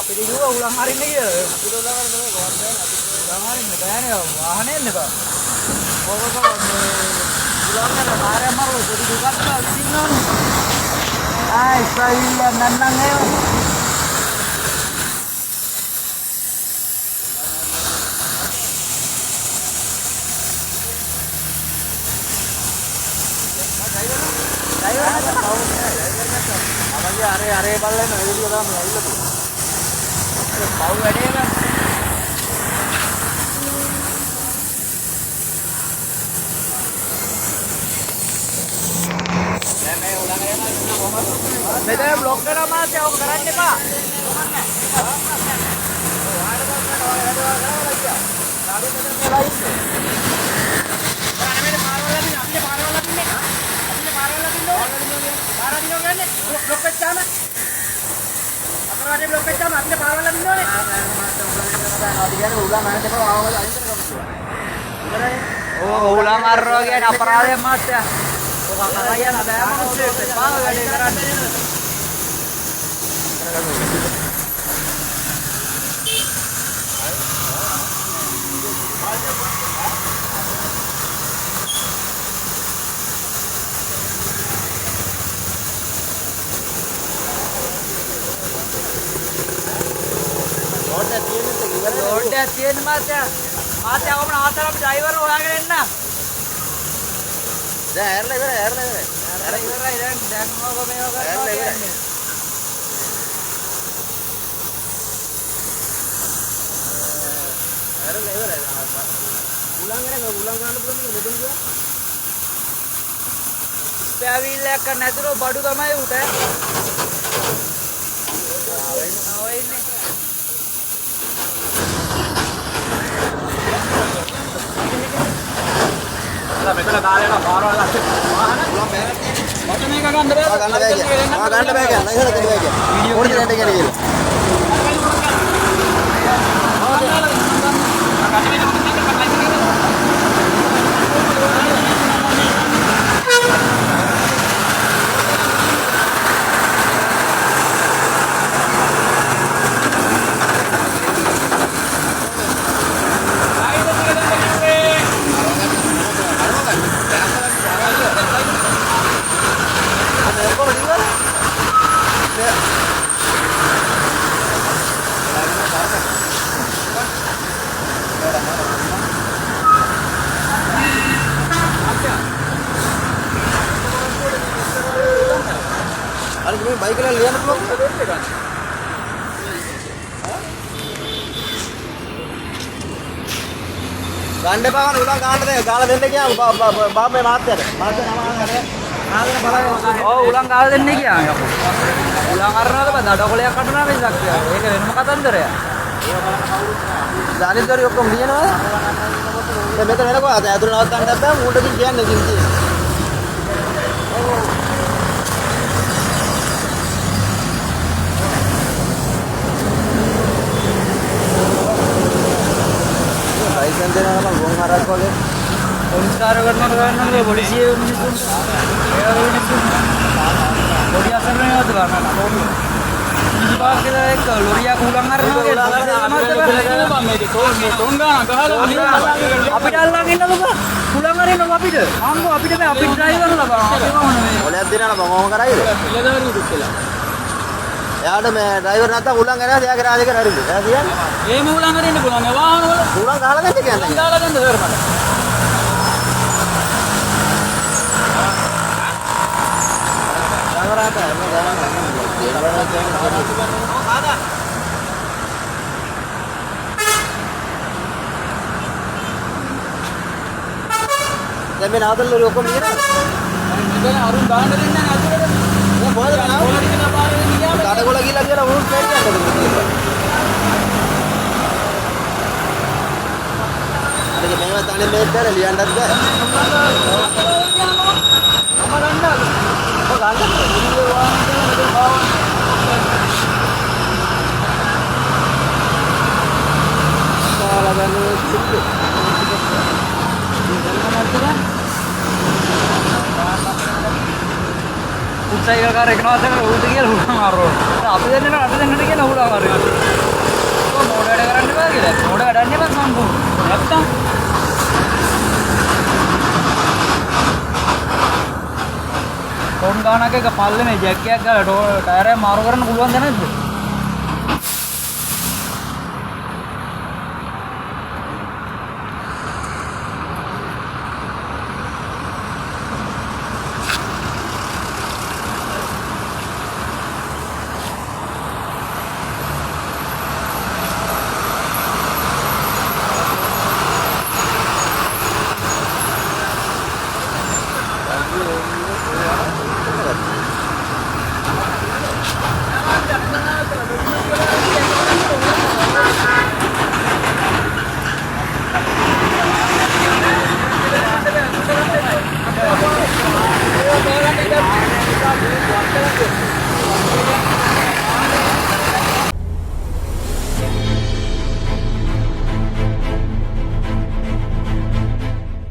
අපිට කිව්වා උලන් හරින්න කියලා. අපිට උලන් හරින්න නෙමෙයි ගෝල් බෑන අපිට උලන් හරින්න බෑනේ වාහනේ එන්න බා. කොහොමද උලන් යන මාරයන් මාරු පොඩි දුකක් තියෙනවනේ. ඉස්රායිල් නන්නන් ඒව. අරේ බලන්න වෙලිය තමයි ඇවිල්ලා තියෙන්නේ. පව් වැඩේ නේද? දැන් මේ උලංග යනවා කොහමද? මෙතන બ્લોක් කරලා මාත් ඒක කරන්න එපා. ब्लॉक වෙච්චාම අපරාධේ ब्लॉक වෙච්චාම අපිට පාරවල් ලබින්න ඕනේ. අපි කියන්නේ උලන් අරන් දෙපා ආවද අයින් කරගමු. ඉවරයි. උලන් අරනවා කියන්නේ අපරාධයක් මාත්‍යා. ඔක කරයන් බෑ මිනිස්සුන්ට පාව වැඩේ කරන්නේ. रोड තියෙන මාත්‍යා කොහොමද ආතරම් ඩ්‍රයිවර් හොයාගෙන එන්න දැන් ඇරලා ඉවරයි දැන් මොකද මේව කරන්නේ ඇරලා ඉවරයි උලන් ගන්න පුළුවන් මෙතන ගියා ස්පෑවිල්ලක් ගන්න නැතුව බඩු තමයි උට ආවෙන්නේ මෙතන දාලා යනවා පාරවල් අස්සේ වාහන උලන් බෑන වචන එක ගන්න බෑ ගන්න බෑ කියන්නේ ඉහළ දෙන්න බෑ කියන්නේ ඕනේ දෙන්න කියන්නේ बाइक ले लिया मतलब गांडे पावन उला गांड दे गाल देने क्या बाप में मारते हैं ओ उला गाल देने क्या उला करना तो बंदा डोकले कटना भी सकते हैं एक वेन में कतन दे जाने दो योक्कम लिया ना तो मैं तो मेरे को आता है तो ना गांड पे मुंडे की क्या नहीं गिनती लाइसेंस देना ना गोंग महाराज को ले पुलिस कार करना ना पुलिस ये मिनिस्टर बड़ी असर नहीं होता ना इस बार के एक लोरिया को उलंघन करना मेरे तो अभी डाल लगे ना लोग उलंघन है ना अभी दे हमको अभी दे अभी ड्राइवर लगा बोले अब दिन ना गोंग कराई यार मैं ड्राइवर ना था उलंघन है क्या करा देकर हरी है यार ये में उलंघन नहीं बोला मैं वाहन उलंघन गाला करते क्या नहीं गाला करते सर मैं ड्राइवर आता है मैं गाला करता हूं खादा जमीन आदल लोग को नहीं ना मैं अरुण गांड दिन ना आदल वो बहुत ना गाड़ा को लगी ना वो पेड़ क्या कर अरे मैं ताने में इधर लिया अंदर का हमारा अंदर वो गाड़ा ये वहां साला बने चिप्पू ये करना मत උත්සාහයකාරයෙක් නවත්තගෙන ඌට කියලා හුලං මාරුවා. අපි දෙන්නට කියන හුලං මාරුවා. මොඩ වැඩ කරන්න බෑ කියලා. මොඩ වැඩන්නේ බෑ සම්පූර්ණ. නැත්තම් ටෝන් ගානක එක පල්ලේ මේ ජැක් එකක් ගාලා ටයර් එක මාරු කරන්න පුළුවන් ද නැද්ද?